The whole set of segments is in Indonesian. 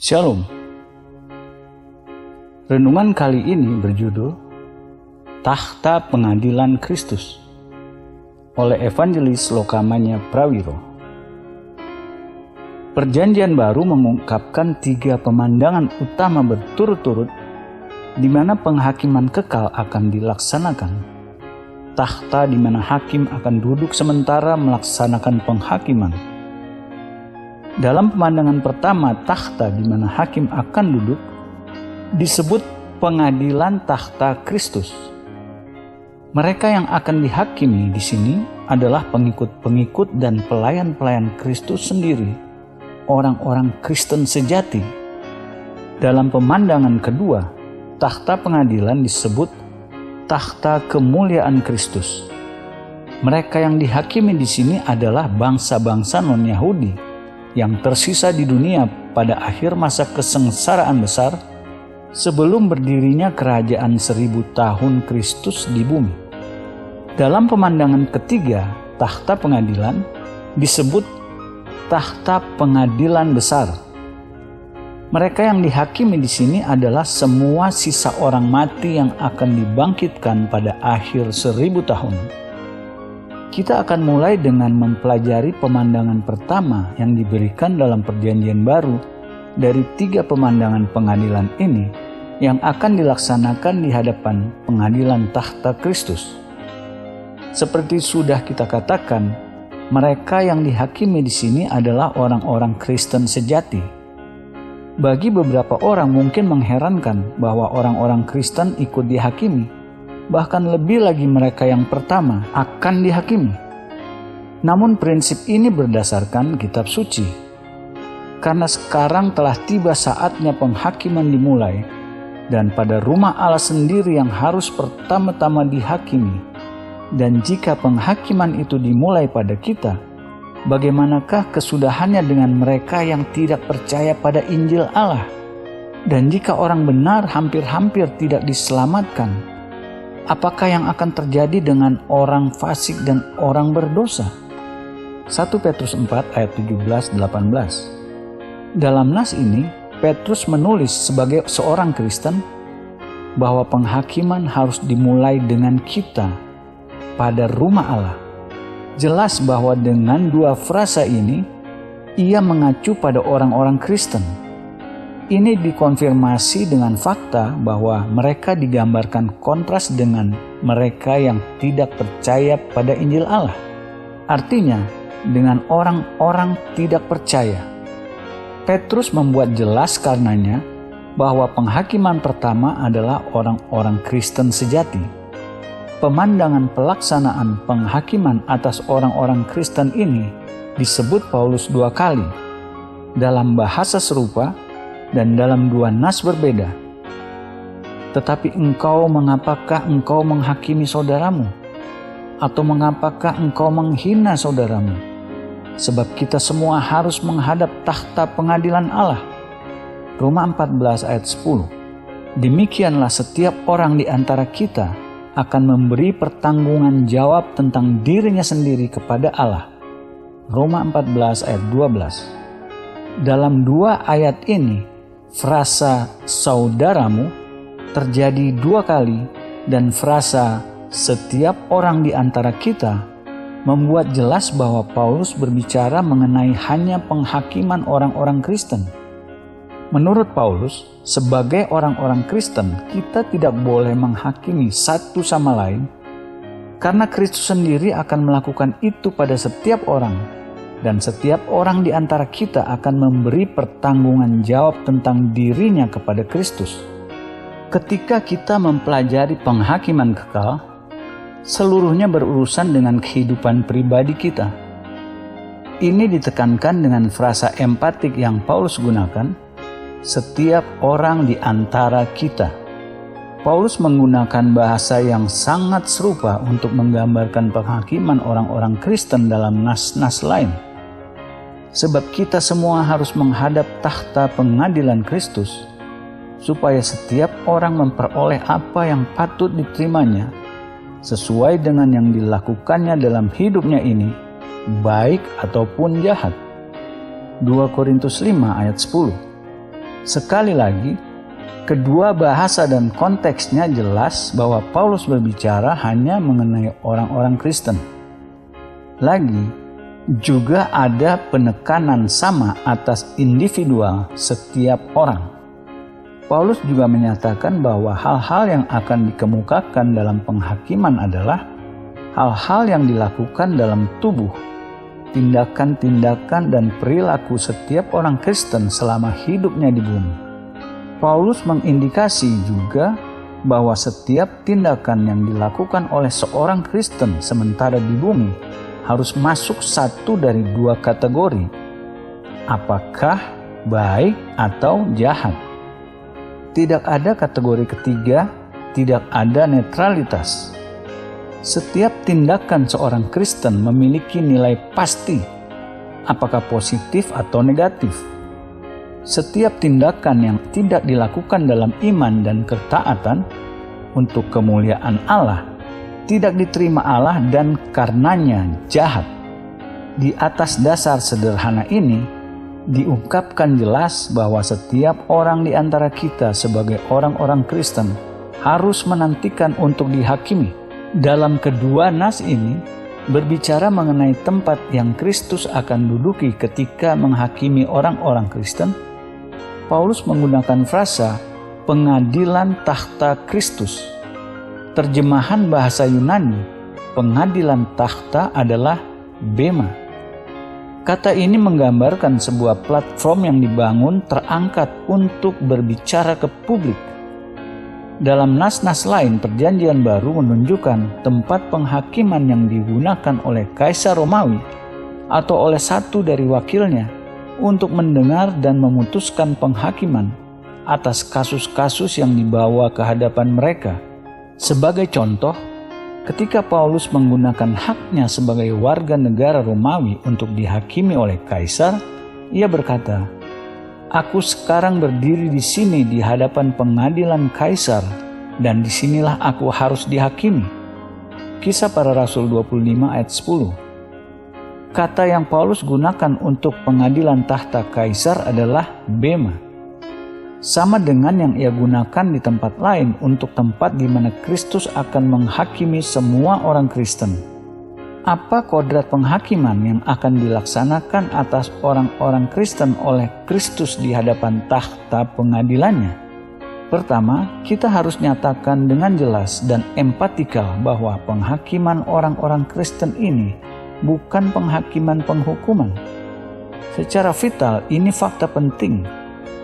Shalom. Renungan kali ini berjudul Tahta Pengadilan Kristus oleh Evangelis Lokamanya Prawiro. Perjanjian Baru mengungkapkan 3 pemandangan utama berturut-turut di mana penghakiman kekal akan dilaksanakan. Tahta di mana hakim akan duduk sementara melaksanakan penghakiman. Dalam pemandangan pertama, tahta di mana hakim akan duduk disebut pengadilan tahta Kristus. Mereka yang akan dihakimi di sini adalah pengikut-pengikut dan pelayan-pelayan Kristus sendiri, orang-orang Kristen sejati. Dalam pemandangan kedua, tahta pengadilan disebut tahta kemuliaan Kristus. Mereka yang dihakimi di sini adalah bangsa-bangsa non-Yahudi yang tersisa di dunia pada akhir masa kesengsaraan besar sebelum berdirinya kerajaan 1000 tahun Kristus di bumi. Dalam pemandangan ketiga, tahta pengadilan disebut tahta pengadilan besar. Mereka yang dihakimi di sini adalah semua sisa orang mati yang akan dibangkitkan pada akhir 1000 tahun. Kita akan mulai dengan mempelajari pemandangan pertama yang diberikan dalam Perjanjian Baru dari 3 pemandangan pengadilan ini yang akan dilaksanakan di hadapan pengadilan tahta Kristus. Seperti sudah kita katakan, mereka yang dihakimi di sini adalah orang-orang Kristen sejati. Bagi beberapa orang mungkin mengherankan bahwa orang-orang Kristen ikut dihakimi. Bahkan lebih lagi mereka yang pertama akan dihakimi. Namun prinsip ini berdasarkan kitab suci. Karena sekarang telah tiba saatnya penghakiman dimulai, dan pada rumah Allah sendiri yang harus pertama-tama dihakimi. Dan jika penghakiman itu dimulai pada kita, bagaimanakah kesudahannya dengan mereka yang tidak percaya pada Injil Allah? Dan jika orang benar hampir-hampir tidak diselamatkan, apakah yang akan terjadi dengan orang fasik dan orang berdosa? 1 Petrus 4 ayat 17-18. Dalam nas ini, Petrus menulis sebagai seorang Kristen bahwa penghakiman harus dimulai dengan kita pada rumah Allah. Jelas bahwa dengan 2 frasa ini, ia mengacu pada orang-orang Kristen. Ini dikonfirmasi dengan fakta bahwa mereka digambarkan kontras dengan mereka yang tidak percaya pada Injil Allah. Artinya, dengan orang-orang tidak percaya. Petrus membuat jelas karenanya bahwa penghakiman pertama adalah orang-orang Kristen sejati. Pemandangan pelaksanaan penghakiman atas orang-orang Kristen ini disebut Paulus 2 kali dalam bahasa serupa dan dalam 2 nas berbeda. Tetapi mengapakah engkau menghakimi saudaramu? Atau mengapakah engkau menghina saudaramu? Sebab kita semua harus menghadap tahta pengadilan Allah. Roma 14 ayat 10. Demikianlah setiap orang di antara kita akan memberi pertanggungan jawab tentang dirinya sendiri kepada Allah. Roma 14 ayat 12. Dalam 2 ayat ini, frasa saudaramu terjadi 2 kali dan frasa setiap orang di antara kita membuat jelas bahwa Paulus berbicara mengenai hanya penghakiman orang-orang Kristen. Menurut Paulus, sebagai orang-orang Kristen, kita tidak boleh menghakimi satu sama lain karena Kristus sendiri akan melakukan itu pada setiap orang. Dan setiap orang di antara kita akan memberi pertanggungan jawab tentang dirinya kepada Kristus. Ketika kita mempelajari penghakiman kekal, seluruhnya berurusan dengan kehidupan pribadi kita. Ini ditekankan dengan frasa empatik yang Paulus gunakan, setiap orang di antara kita. Paulus menggunakan bahasa yang sangat serupa untuk menggambarkan penghakiman orang-orang Kristen dalam nas-nas lain. Sebab kita semua harus menghadap tahta pengadilan Kristus, supaya setiap orang memperoleh apa yang patut diterimanya, sesuai dengan yang dilakukannya dalam hidupnya ini, baik ataupun jahat. 2 Korintus 5 ayat 10. Sekali lagi, kedua bahasa dan konteksnya jelas bahwa Paulus berbicara hanya mengenai orang-orang Kristen. Lagi, juga ada penekanan sama atas individual setiap orang. Paulus juga menyatakan bahwa hal-hal yang akan dikemukakan dalam penghakiman adalah hal-hal yang dilakukan dalam tubuh, tindakan-tindakan dan perilaku setiap orang Kristen selama hidupnya di bumi. Paulus mengindikasi juga bahwa setiap tindakan yang dilakukan oleh seorang Kristen sementara di bumi harus masuk satu dari dua kategori, apakah baik atau jahat. Tidak ada kategori ketiga, tidak ada netralitas. Setiap tindakan seorang Kristen memiliki nilai pasti, apakah positif atau negatif. Setiap tindakan yang tidak dilakukan dalam iman dan ketaatan untuk kemuliaan Allah tidak diterima Allah dan karenanya jahat. Di atas dasar sederhana ini diungkapkan jelas bahwa setiap orang di antara kita sebagai orang-orang Kristen harus menantikan untuk dihakimi. Dalam kedua nas ini berbicara mengenai tempat yang Kristus akan duduki ketika menghakimi orang-orang Kristen. Paulus menggunakan frasa pengadilan tahta Kristus. Terjemahan bahasa Yunani, pengadilan tahta adalah bema. Kata ini menggambarkan sebuah platform yang dibangun terangkat untuk berbicara ke publik. Dalam nas-nas lain, Perjanjian Baru menunjukkan tempat penghakiman yang digunakan oleh Kaisar Romawi atau oleh satu dari wakilnya untuk mendengar dan memutuskan penghakiman atas kasus-kasus yang dibawa ke hadapan mereka. Sebagai contoh, ketika Paulus menggunakan haknya sebagai warga negara Romawi untuk dihakimi oleh Kaisar, ia berkata, "Aku sekarang berdiri di sini di hadapan pengadilan Kaisar, dan disinilah aku harus dihakimi." Kisah Para Rasul 25 ayat 10. Kata yang Paulus gunakan untuk pengadilan tahta Kaisar adalah bema. Sama dengan yang ia gunakan di tempat lain untuk tempat di mana Kristus akan menghakimi semua orang Kristen. Apa kodrat penghakiman yang akan dilaksanakan atas orang-orang Kristen oleh Kristus di hadapan tahta pengadilannya? Pertama, kita harus nyatakan dengan jelas dan empatikal bahwa penghakiman orang-orang Kristen ini bukan penghakiman penghukuman. Secara vital, ini fakta penting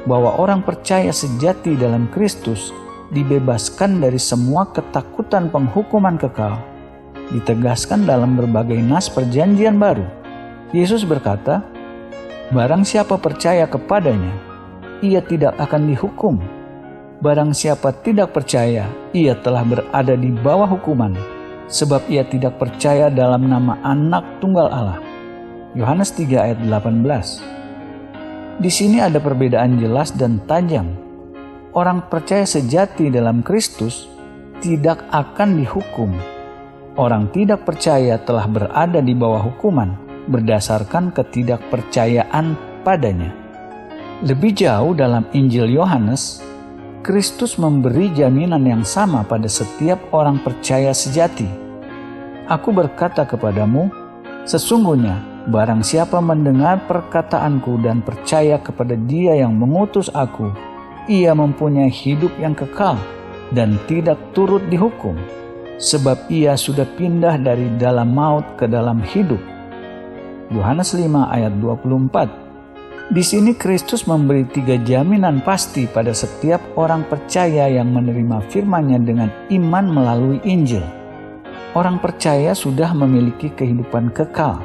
bahwa orang percaya sejati dalam Kristus dibebaskan dari semua ketakutan penghukuman kekal. Ditegaskan dalam berbagai nas Perjanjian Baru. Yesus berkata, "Barang siapa percaya kepadanya, ia tidak akan dihukum. Barang siapa tidak percaya, ia telah berada di bawah hukuman, sebab ia tidak percaya dalam nama Anak Tunggal Allah." Yohanes 3 ayat 18. Di sini ada perbedaan jelas dan tajam. Orang percaya sejati dalam Kristus tidak akan dihukum. Orang tidak percaya telah berada di bawah hukuman berdasarkan ketidakpercayaan padanya. Lebih jauh dalam Injil Yohanes, Kristus memberi jaminan yang sama pada setiap orang percaya sejati. "Aku berkata kepadamu, sesungguhnya barang siapa mendengar perkataanku dan percaya kepada Dia yang mengutus aku, ia mempunyai hidup yang kekal dan tidak turut dihukum, sebab ia sudah pindah dari dalam maut ke dalam hidup." Yohanes 5 ayat 24. Di sini Kristus memberi 3 jaminan pasti pada setiap orang percaya yang menerima firman-Nya dengan iman melalui Injil. Orang percaya sudah memiliki kehidupan kekal.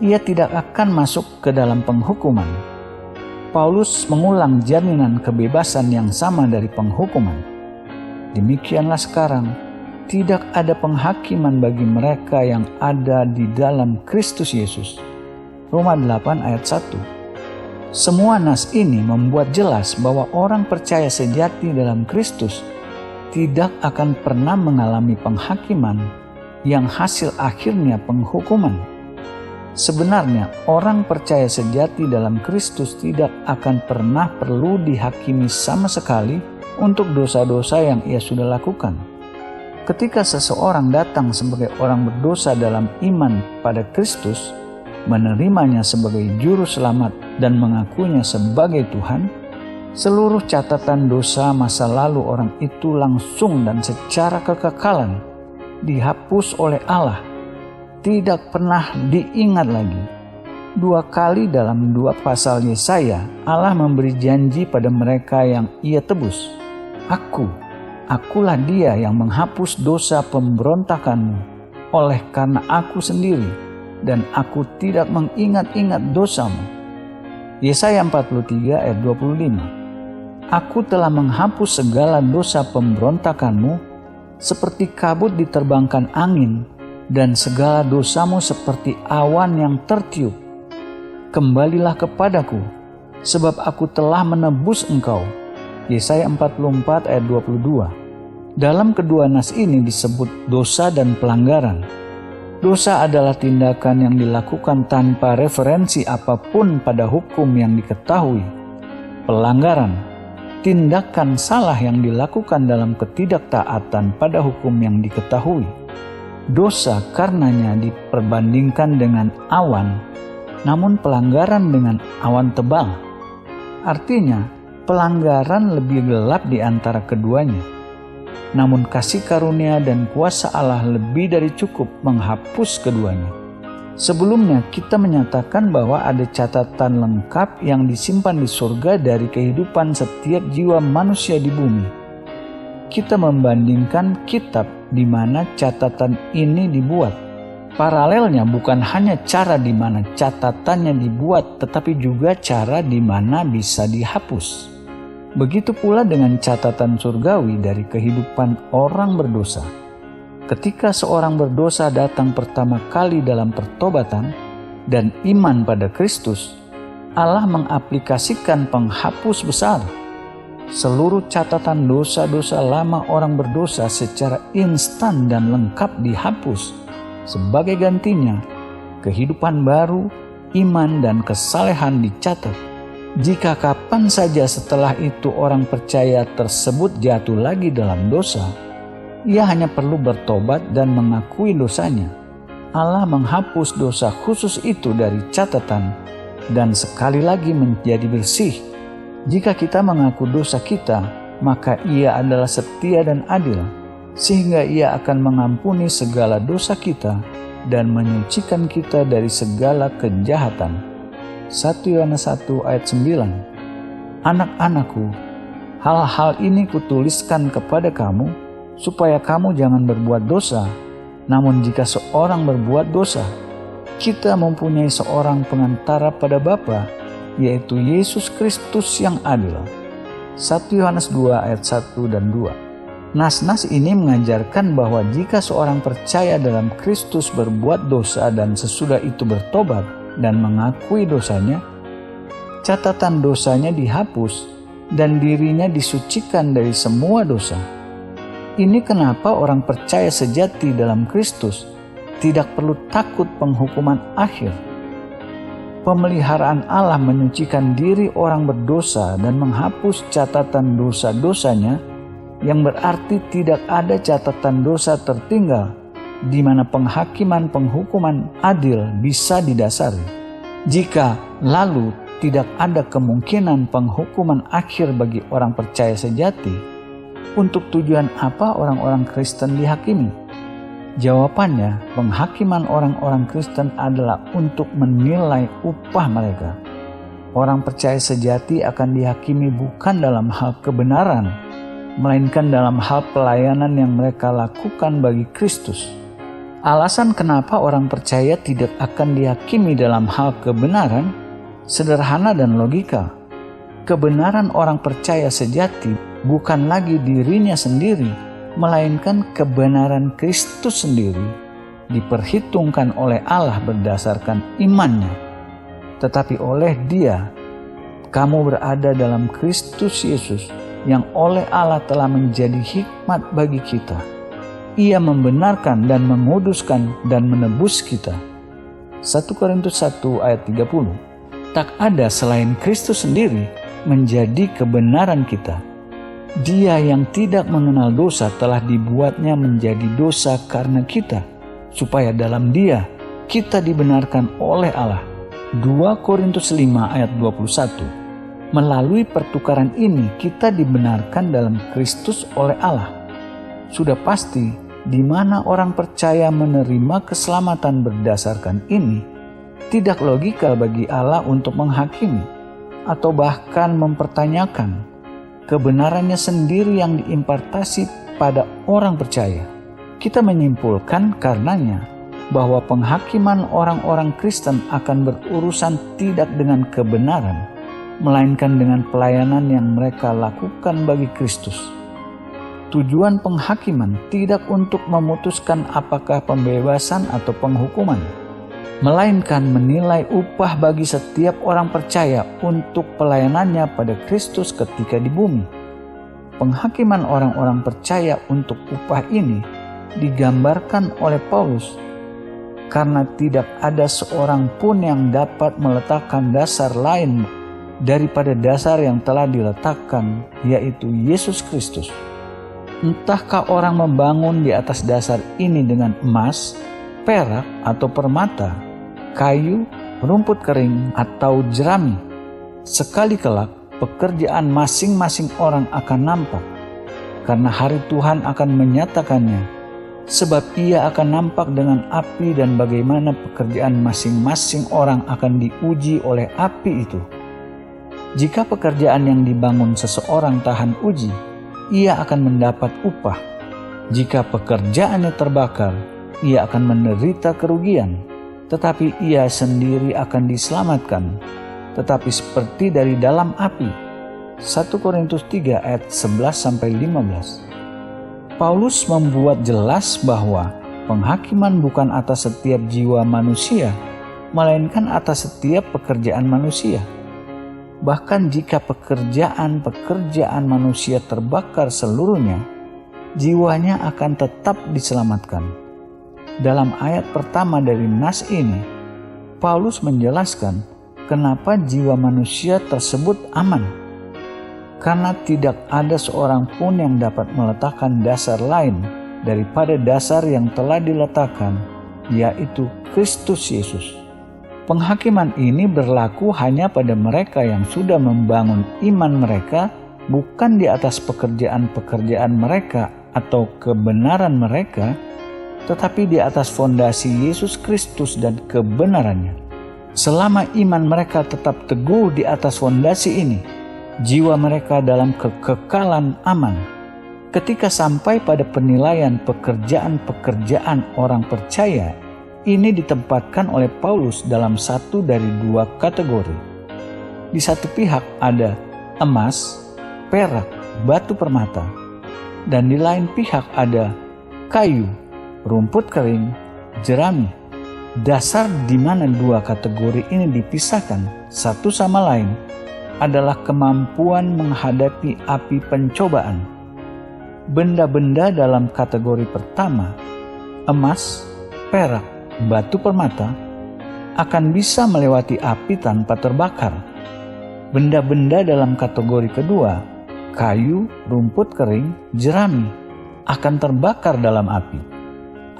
Ia tidak akan masuk ke dalam penghukuman. Paulus mengulang jaminan kebebasan yang sama dari penghukuman. Demikianlah sekarang, tidak ada penghakiman bagi mereka yang ada di dalam Kristus Yesus. Roma 8 ayat 1. Semua nas ini membuat jelas bahwa orang percaya sejati dalam Kristus tidak akan pernah mengalami penghakiman yang hasil akhirnya penghukuman. Sebenarnya orang percaya sejati dalam Kristus tidak akan pernah perlu dihakimi sama sekali untuk dosa-dosa yang ia sudah lakukan. Ketika seseorang datang sebagai orang berdosa dalam iman pada Kristus, menerimanya sebagai juru selamat dan mengakuinya sebagai Tuhan, seluruh catatan dosa masa lalu orang itu langsung dan secara kekekalan dihapus oleh Allah, tidak pernah diingat lagi. 2 kali dalam 2 pasal Yesaya, Allah memberi janji pada mereka yang ia tebus. Akulah dia yang menghapus dosa pemberontakanmu oleh karena aku sendiri, dan aku tidak mengingat-ingat dosamu. Yesaya 43 ayat 25. Aku telah menghapus segala dosa pemberontakanmu seperti kabut diterbangkan angin, dan segala dosamu seperti awan yang tertiup. Kembalilah kepadaku, sebab aku telah menebus engkau. Yesaya 44 ayat 22. Dalam kedua nas ini disebut dosa dan pelanggaran. Dosa adalah tindakan yang dilakukan tanpa referensi apapun pada hukum yang diketahui. Pelanggaran, tindakan salah yang dilakukan dalam ketidaktaatan pada hukum yang diketahui. Dosa karenanya diperbandingkan dengan awan, namun pelanggaran dengan awan tebal. Artinya, pelanggaran lebih gelap di antara keduanya. Namun kasih karunia dan kuasa Allah lebih dari cukup menghapus keduanya. Sebelumnya kita menyatakan bahwa ada catatan lengkap yang disimpan di surga dari kehidupan setiap jiwa manusia di bumi. Kita membandingkan kitab di mana catatan ini dibuat. Paralelnya bukan hanya cara di mana catatannya dibuat, tetapi juga cara di mana bisa dihapus. Begitu pula dengan catatan surgawi dari kehidupan orang berdosa. Ketika seorang berdosa datang pertama kali dalam pertobatan dan iman pada Kristus, Allah mengaplikasikan penghapus besar. Seluruh catatan dosa-dosa lama orang berdosa secara instan dan lengkap dihapus. Sebagai gantinya, kehidupan baru, iman dan kesalehan dicatat. Jika kapan saja setelah itu orang percaya tersebut jatuh lagi dalam dosa, ia hanya perlu bertobat dan mengakui dosanya. Allah menghapus dosa khusus itu dari catatan dan sekali lagi menjadi bersih. Jika kita mengaku dosa kita, maka Ia adalah setia dan adil, sehingga Ia akan mengampuni segala dosa kita dan menyucikan kita dari segala kejahatan. 1 Yohanes 1 ayat 9. Anak-anakku, hal-hal ini kutuliskan kepada kamu, supaya kamu jangan berbuat dosa. Namun jika seorang berbuat dosa, kita mempunyai seorang pengantara pada Bapa, yaitu Yesus Kristus yang adil. 1 Yohanes 2 ayat 1 dan 2. Nas-nas ini mengajarkan bahwa jika seorang percaya dalam Kristus berbuat dosa dan sesudah itu bertobat dan mengakui dosanya, catatan dosanya dihapus dan dirinya disucikan dari semua dosa. Ini kenapa orang percaya sejati dalam Kristus tidak perlu takut penghukuman akhir. Pemeliharaan Allah menyucikan diri orang berdosa dan menghapus catatan dosa-dosanya, yang berarti tidak ada catatan dosa tertinggal di mana penghakiman penghukuman adil bisa didasari. Jika lalu tidak ada kemungkinan penghukuman akhir bagi orang percaya sejati, untuk tujuan apa orang-orang Kristen dihakimi? Jawabannya, penghakiman orang-orang Kristen adalah untuk menilai upah mereka. Orang percaya sejati akan dihakimi bukan dalam hal kebenaran, melainkan dalam hal pelayanan yang mereka lakukan bagi Kristus. Alasan kenapa orang percaya tidak akan dihakimi dalam hal kebenaran sederhana dan logika. Kebenaran orang percaya sejati bukan lagi dirinya sendiri, melainkan kebenaran Kristus sendiri diperhitungkan oleh Allah berdasarkan imannya. Tetapi oleh Dia, kamu berada dalam Kristus Yesus yang oleh Allah telah menjadi hikmat bagi kita. Ia membenarkan dan menguduskan dan menebus kita. 1 Korintus 1 ayat 30. Tak ada selain Kristus sendiri menjadi kebenaran kita. Dia yang tidak mengenal dosa telah dibuatnya menjadi dosa karena kita, supaya dalam Dia kita dibenarkan oleh Allah. 2 Korintus 5 ayat 21. Melalui pertukaran ini kita dibenarkan dalam Kristus oleh Allah. Sudah pasti di mana orang percaya menerima keselamatan berdasarkan ini, tidak logikal bagi Allah untuk menghakimi atau bahkan mempertanyakan kebenarannya sendiri yang diimpartasi pada orang percaya. Kita menyimpulkan karenanya bahwa penghakiman orang-orang Kristen akan berurusan tidak dengan kebenaran, melainkan dengan pelayanan yang mereka lakukan bagi Kristus. Tujuan penghakiman tidak untuk memutuskan apakah pembebasan atau penghukuman, melainkan menilai upah bagi setiap orang percaya untuk pelayanannya pada Kristus ketika di bumi. Penghakiman orang-orang percaya untuk upah ini digambarkan oleh Paulus karena tidak ada seorang pun yang dapat meletakkan dasar lain daripada dasar yang telah diletakkan, yaitu Yesus Kristus. Entahkah orang membangun di atas dasar ini dengan emas, perak atau permata, kayu, rumput kering atau jerami. Sekali kelak pekerjaan masing-masing orang akan nampak, karena hari Tuhan akan menyatakannya, sebab ia akan nampak dengan api dan bagaimana pekerjaan masing-masing orang akan diuji oleh api itu. Jika pekerjaan yang dibangun seseorang tahan uji, ia akan mendapat upah. Jika pekerjaannya terbakar, ia akan menderita kerugian, tetapi ia sendiri akan diselamatkan, tetapi seperti dari dalam api. 1 Korintus 3 ayat 11-15. Paulus membuat jelas bahwa penghakiman bukan atas setiap jiwa manusia, melainkan atas setiap pekerjaan manusia. Bahkan jika pekerjaan manusia terbakar seluruhnya, jiwanya akan tetap diselamatkan. Dalam ayat pertama dari nas ini, Paulus menjelaskan kenapa jiwa manusia tersebut aman. Karena tidak ada seorang pun yang dapat meletakkan dasar lain daripada dasar yang telah diletakkan, yaitu Kristus Yesus. Penghakiman ini berlaku hanya pada mereka yang sudah membangun iman mereka bukan di atas pekerjaan-pekerjaan mereka atau kebenaran mereka, tetapi di atas fondasi Yesus Kristus dan kebenarannya. Selama iman mereka tetap teguh di atas fondasi ini, jiwa mereka dalam kekekalan aman. Ketika sampai pada penilaian pekerjaan-pekerjaan orang percaya, ini ditempatkan oleh Paulus dalam satu dari dua kategori. Di satu pihak ada emas, perak, batu permata, dan di lain pihak ada kayu, rumput kering, jerami. Dasar di mana dua kategori ini dipisahkan satu sama lain adalah kemampuan menghadapi api pencobaan. Benda-benda dalam kategori pertama, emas, perak, batu permata, akan bisa melewati api tanpa terbakar. Benda-benda dalam kategori kedua, kayu, rumput kering, jerami, akan terbakar dalam api.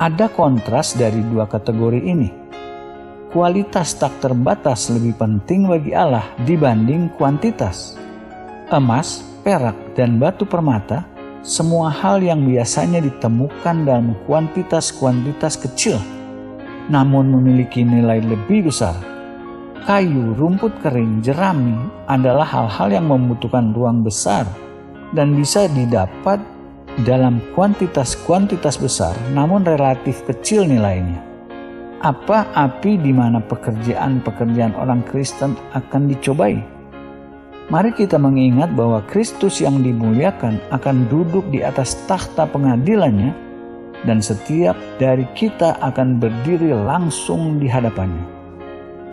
Ada kontras dari dua kategori ini. Kualitas tak terbatas lebih penting bagi Allah dibanding kuantitas. Emas, perak, dan batu permata, semua hal yang biasanya ditemukan dalam kuantitas-kuantitas kecil, namun memiliki nilai lebih besar. Kayu, rumput kering, jerami adalah hal-hal yang membutuhkan ruang besar dan bisa didapat dalam kuantitas-kuantitas besar namun relatif kecil nilainya. Apa api di mana pekerjaan-pekerjaan orang Kristen akan dicobai? Mari kita mengingat bahwa Kristus yang dimuliakan akan duduk di atas takhta pengadilannya, dan setiap dari kita akan berdiri langsung di hadapannya.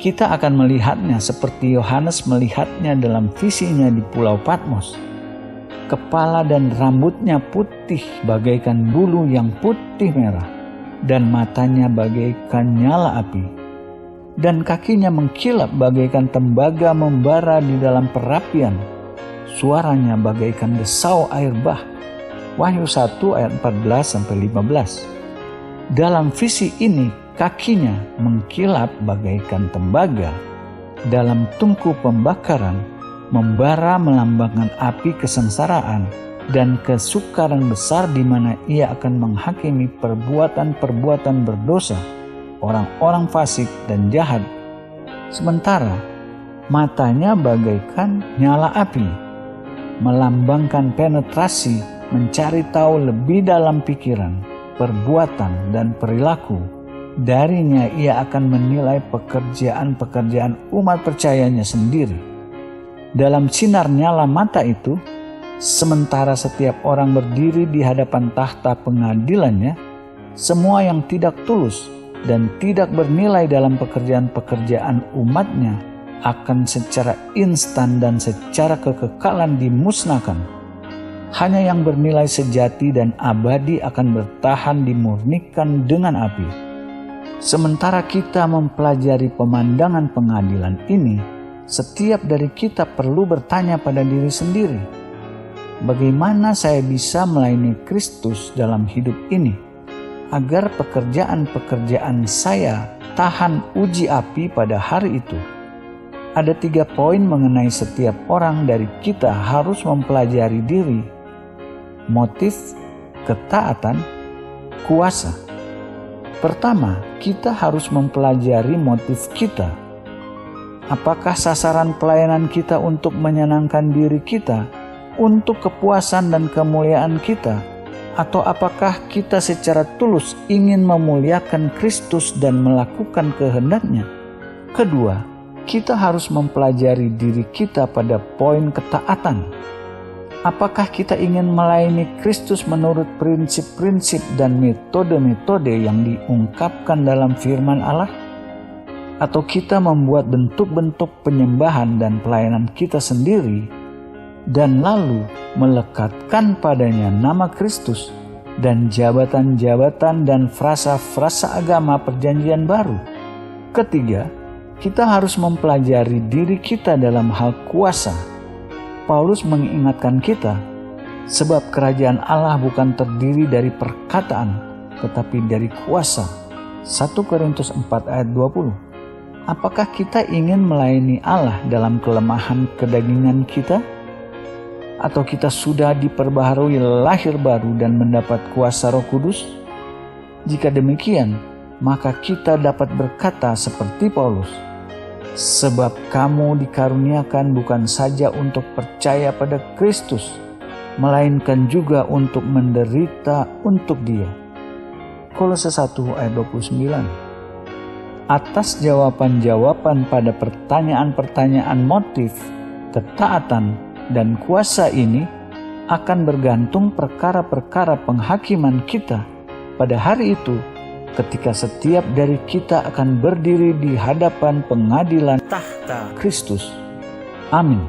Kita akan melihatnya seperti Yohanes melihatnya dalam visinya di Pulau Patmos. Kepala dan rambutnya putih bagaikan bulu yang putih merah, dan matanya bagaikan nyala api. dan kakinya mengkilap bagaikan tembaga membara di dalam perapian. Suaranya bagaikan desau air bah. Wahyu 1 ayat 14-15. Dalam visi ini kakinya mengkilap bagaikan tembaga dalam tungku pembakaran, membara melambangkan api kesengsaraan dan kesukaran besar di mana ia akan menghakimi perbuatan-perbuatan berdosa, orang-orang fasik dan jahat. Sementara matanya bagaikan nyala api, melambangkan penetrasi, mencari tahu lebih dalam pikiran, perbuatan, dan perilaku. Darinya ia akan menilai pekerjaan-pekerjaan umat percayanya sendiri. Dalam sinar nyala mata itu, sementara setiap orang berdiri di hadapan tahta pengadilannya, semua yang tidak tulus dan tidak bernilai dalam pekerjaan-pekerjaan umatnya akan secara instan dan secara kekekalan dimusnahkan. Hanya yang bernilai sejati dan abadi akan bertahan dimurnikan dengan api. Sementara kita mempelajari pemandangan pengadilan ini, setiap dari kita perlu bertanya pada diri sendiri, bagaimana saya bisa melayani Kristus dalam hidup ini, agar pekerjaan-pekerjaan saya tahan uji api pada hari itu. Ada 3 poin mengenai setiap orang dari kita harus mempelajari diri: motif, ketaatan, kuasa. Pertama, kita harus mempelajari motif kita. Apakah sasaran pelayanan kita untuk menyenangkan diri kita, untuk kepuasan dan kemuliaan kita, atau apakah kita secara tulus ingin memuliakan Kristus dan melakukan kehendak-Nya? Kedua, kita harus mempelajari diri kita pada poin ketaatan. Apakah kita ingin melayani Kristus menurut prinsip-prinsip dan metode-metode yang diungkapkan dalam firman Allah? Atau kita membuat bentuk-bentuk penyembahan dan pelayanan kita sendiri, dan lalu melekatkan padanya nama Kristus dan jabatan-jabatan dan frasa-frasa agama perjanjian baru? Ketiga, kita harus mempelajari diri kita dalam hal kuasa. Paulus mengingatkan kita, sebab kerajaan Allah bukan terdiri dari perkataan, tetapi dari kuasa. 1 Korintus 4 ayat 20. Apakah kita ingin melayani Allah dalam kelemahan kedagingan kita? Atau kita sudah diperbaharui lahir baru dan mendapat kuasa Roh Kudus? Jika demikian, maka kita dapat berkata seperti Paulus, sebab kamu dikaruniakan bukan saja untuk percaya pada Kristus, melainkan juga untuk menderita untuk Dia. Kolose 1 ayat 29. Atas jawaban-jawaban pada pertanyaan-pertanyaan motif, ketaatan, dan kuasa ini akan bergantung perkara-perkara penghakiman kita pada hari itu, ketika setiap dari kita akan berdiri di hadapan pengadilan tahta Kristus. Amin.